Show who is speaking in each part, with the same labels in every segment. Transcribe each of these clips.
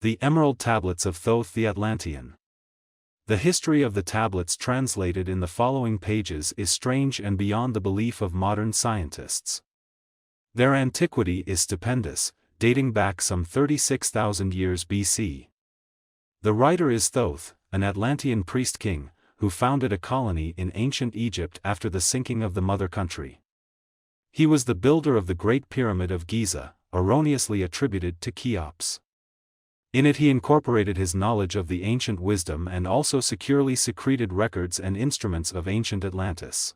Speaker 1: The Emerald Tablets of Thoth the Atlantean. The history of the tablets translated in the following pages is strange and beyond the belief of modern scientists. Their antiquity is stupendous, dating back some 36,000 years BC. The writer is Thoth, an Atlantean priest-king, who founded a colony in ancient Egypt after the sinking of the mother country. He was the builder of the Great Pyramid of Giza, erroneously attributed to Cheops. In it he incorporated his knowledge of the ancient wisdom and also securely secreted records and instruments of ancient Atlantis.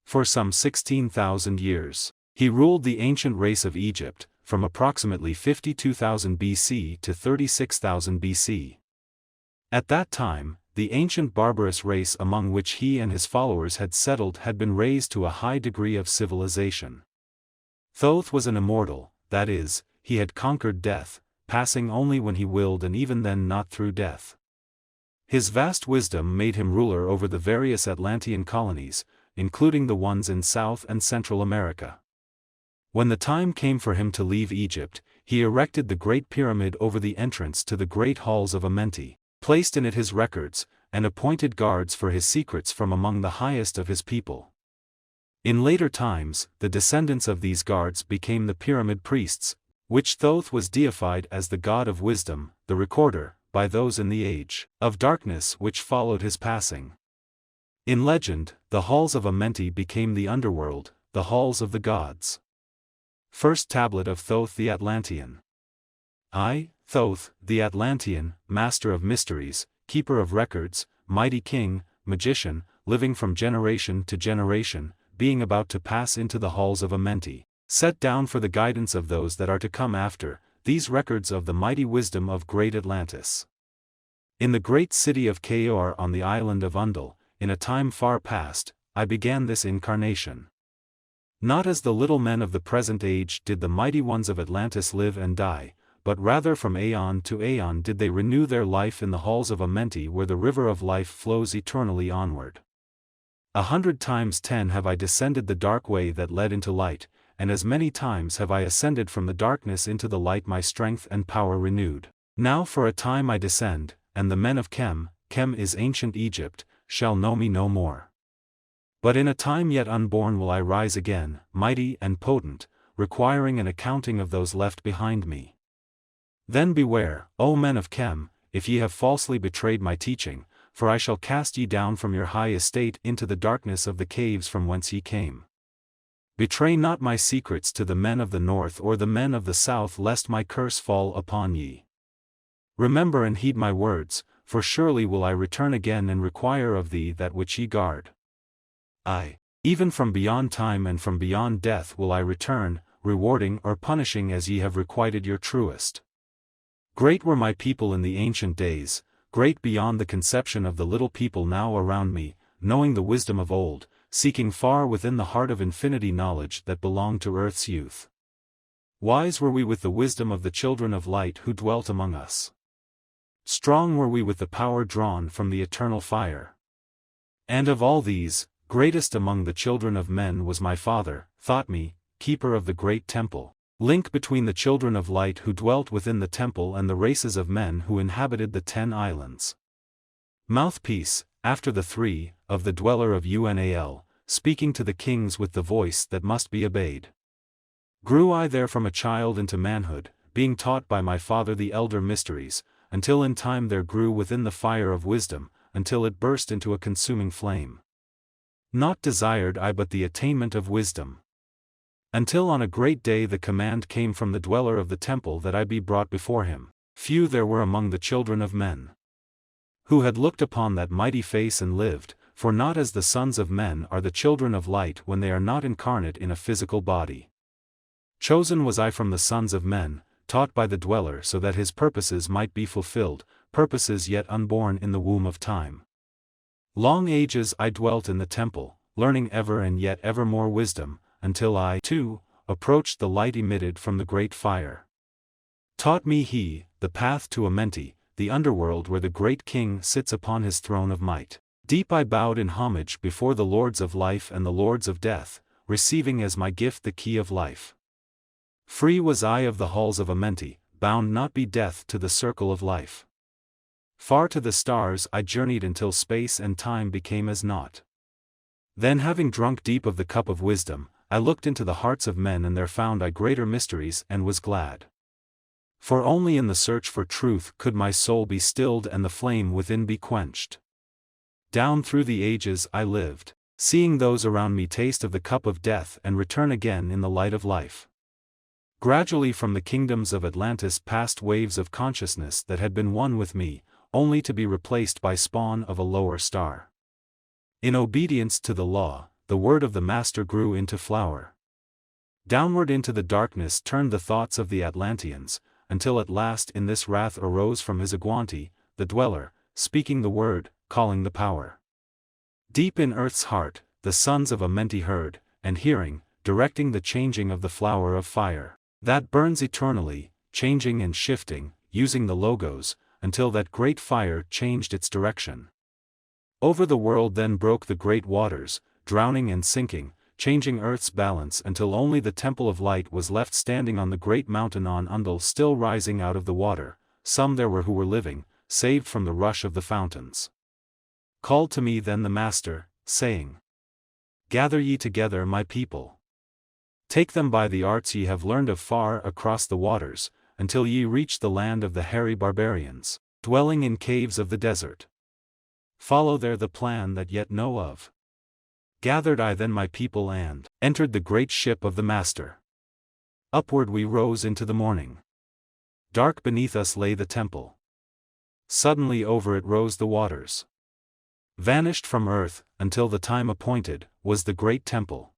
Speaker 1: For some 16,000 years, he ruled the ancient race of Egypt, from approximately 52,000 BC to 36,000 BC. At that time, the ancient barbarous race among which he and his followers had settled had been raised to a high degree of civilization. Thoth was an immortal, that is, he had conquered death, passing only when he willed and even then not through death. His vast wisdom made him ruler over the various Atlantean colonies, including the ones in South and Central America. When the time came for him to leave Egypt, he erected the Great Pyramid over the entrance to the great halls of Amenti, placed in it his records, and appointed guards for his secrets from among the highest of his people. In later times, the descendants of these guards became the Pyramid Priests, which Thoth was deified as the god of wisdom, the recorder, by those in the age of darkness which followed his passing. In legend, the halls of Amenti became the underworld, the halls of the gods. First Tablet of Thoth the Atlantean. I, Thoth, the Atlantean, master of mysteries, keeper of records, mighty king, magician, living from generation to generation, being about to pass into the halls of Amenti, set down for the guidance of those that are to come after, these records of the mighty wisdom of great Atlantis. In the great city of Caor on the island of Undul, in a time far past, I began this incarnation. Not as the little men of the present age did the mighty ones of Atlantis live and die, but rather from aeon to aeon did they renew their life in the halls of Amenti where the river of life flows eternally onward. 100 times 10 have I descended the dark way that led into light, and as many times have I ascended from the darkness into the light, my strength and power renewed. Now for a time I descend, and the men of Chem is ancient Egypt, shall know me no more. But in a time yet unborn will I rise again, mighty and potent, requiring an accounting of those left behind me. Then beware, O men of Chem, if ye have falsely betrayed my teaching, for I shall cast ye down from your high estate into the darkness of the caves from whence ye came. Betray not my secrets to the men of the north or the men of the south, lest my curse fall upon ye. Remember and heed my words, for surely will I return again and require of thee that which ye guard. I, even from beyond time and from beyond death will I return, rewarding or punishing as ye have requited your truest. Great were my people in the ancient days, great beyond the conception of the little people now around me, knowing the wisdom of old, seeking far within the heart of infinity knowledge that belonged to earth's youth. Wise were we with the wisdom of the children of light who dwelt among us. Strong were we with the power drawn from the eternal fire. And of all these, greatest among the children of men was my father, Thothme, keeper of the great temple, link between the children of light who dwelt within the temple and the races of men who inhabited the 10 islands. Mouthpiece, after the 3, of the dweller of Unal, speaking to the kings with the voice that must be obeyed. Grew I there from a child into manhood, being taught by my father the elder mysteries, until in time there grew within the fire of wisdom, until it burst into a consuming flame. Not desired I but the attainment of wisdom. Until on a great day the command came from the dweller of the temple that I be brought before him. Few there were among the children of men who had looked upon that mighty face and lived, for not as the sons of men are the children of light when they are not incarnate in a physical body. Chosen was I from the sons of men, taught by the dweller so that his purposes might be fulfilled, purposes yet unborn in the womb of time. Long ages I dwelt in the temple, learning ever and yet ever more wisdom, until I, too, approached the light emitted from the great fire. Taught me he, the path to Amenti, the underworld where the great king sits upon his throne of might. Deep I bowed in homage before the lords of life and the lords of death, receiving as my gift the key of life. Free was I of the halls of Amenti, bound not be death to the circle of life. Far to the stars I journeyed until space and time became as naught. Then having drunk deep of the cup of wisdom, I looked into the hearts of men and there found I greater mysteries and was glad. For only in the search for truth could my soul be stilled and the flame within be quenched. Down through the ages I lived, seeing those around me taste of the cup of death and return again in the light of life. Gradually from the kingdoms of Atlantis passed waves of consciousness that had been one with me, only to be replaced by spawn of a lower star. In obedience to the law, the word of the Master grew into flower. Downward into the darkness turned the thoughts of the Atlanteans, until at last in this wrath arose from his Agwanti, the dweller, speaking the word, calling the power. Deep in earth's heart, the sons of Amenti heard, and hearing, directing the changing of the flower of fire, that burns eternally, changing and shifting, using the logos, until that great fire changed its direction. Over the world then broke the great waters, drowning and sinking, changing earth's balance until only the temple of light was left standing on the great mountain on Undul, still rising out of the water. Some there were who were living, saved from the rush of the fountains. Called to me then the Master, saying, Gather ye together my people. Take them by the arts ye have learned of far across the waters, until ye reach the land of the hairy barbarians, dwelling in caves of the desert. Follow there the plan that yet know of. Gathered I then my people and entered the great ship of the Master. Upward we rose into the morning. Dark beneath us lay the temple. Suddenly over it rose the waters. Vanished from earth, until the time appointed, was the great temple.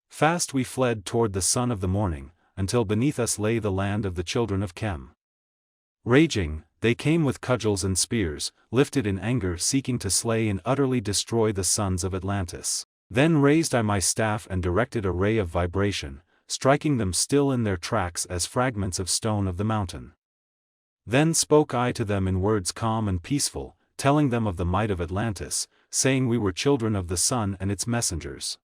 Speaker 1: Fast we fled toward the sun of the morning, until beneath us lay the land of the children of Chem. Raging, they came with cudgels and spears, lifted in anger seeking to slay and utterly destroy the sons of Atlantis. Then raised I my staff and directed a ray of vibration, striking them still in their tracks as fragments of stone of the mountain. Then spoke I to them in words calm and peaceful, telling them of the might of Atlantis, saying we were children of the sun and its messengers.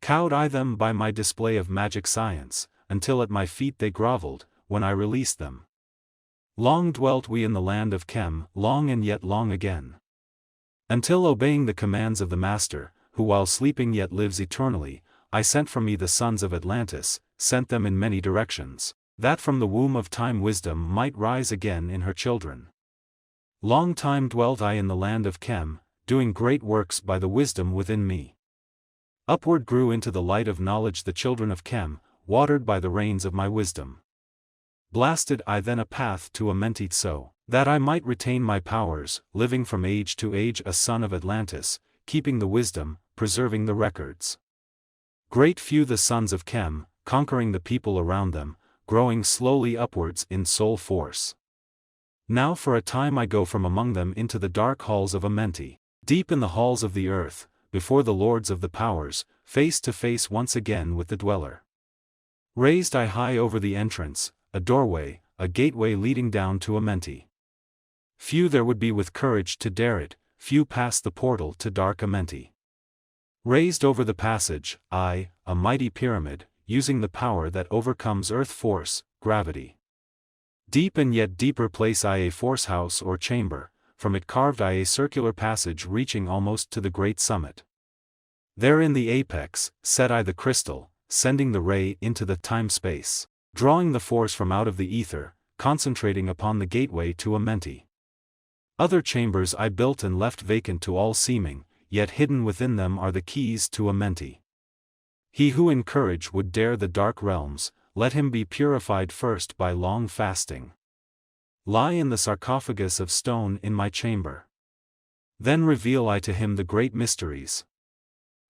Speaker 1: Cowed I them by my display of magic science, until at my feet they groveled, when I released them. Long dwelt we in the land of Chem, long and yet long again. Until obeying the commands of the Master, who while sleeping yet lives eternally, I sent from me the sons of Atlantis, sent them in many directions, that from the womb of time wisdom might rise again in her children. Long time dwelt I in the land of Chem, doing great works by the wisdom within me. Upward grew into the light of knowledge the children of Chem, watered by the rains of my wisdom. Blasted I then a path to Amenti so that I might retain my powers, living from age to age a son of Atlantis, keeping the wisdom, preserving the records. Great few the sons of Chem, conquering the people around them, growing slowly upwards in soul force. Now for a time I go from among them into the dark halls of Amenti, deep in the halls of the earth, before the lords of the powers, face to face once again with the dweller. Raised I high over the entrance, a doorway, a gateway leading down to Amenti. Few there would be with courage to dare it, few pass the portal to dark Amenti. Raised over the passage, I, a mighty pyramid, using the power that overcomes earth force, gravity. Deep and yet deeper place I a force house or chamber, from it carved I a circular passage reaching almost to the great summit. There in the apex, set I the crystal, sending the ray into the time-space, drawing the force from out of the ether, concentrating upon the gateway to Amenti. Other chambers I built and left vacant to all seeming, yet hidden within them are the keys to Amenti. He who in courage would dare the dark realms, let him be purified first by long fasting. Lie in the sarcophagus of stone in my chamber. Then reveal I to him the great mysteries.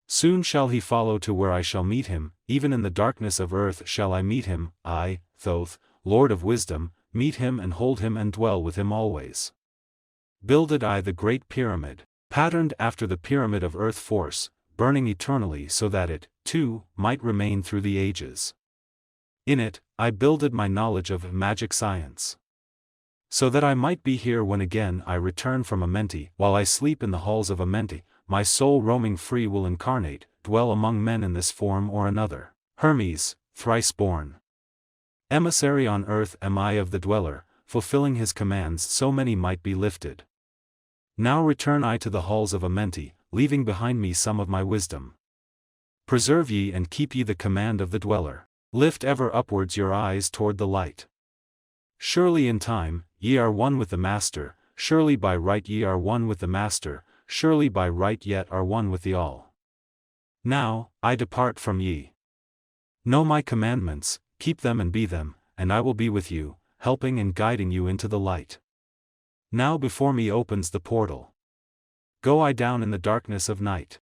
Speaker 1: Soon shall he follow to where I shall meet him, even in the darkness of earth shall I meet him, I, Thoth, Lord of wisdom, meet him and hold him and dwell with him always. Builded I the great pyramid, patterned after the pyramid of earth force, burning eternally so that it, too, might remain through the ages. In it, I builded my knowledge of magic science. So that I might be here when again I return from Amenti, while I sleep in the halls of Amenti, my soul roaming free will incarnate, dwell among men in this form or another. Hermes, thrice born. Emissary on earth am I of the Dweller, fulfilling his commands so many might be lifted. Now return I to the halls of Amenti, leaving behind me some of my wisdom. Preserve ye and keep ye the command of the Dweller. Lift ever upwards your eyes toward the light. Surely in time, ye are one with the Master, surely by right ye are one with the Master, surely by right yet are one with the All. Now, I depart from ye. Know my commandments, keep them and be them, and I will be with you, helping and guiding you into the light. Now before me opens the portal. Go I down in the darkness of night.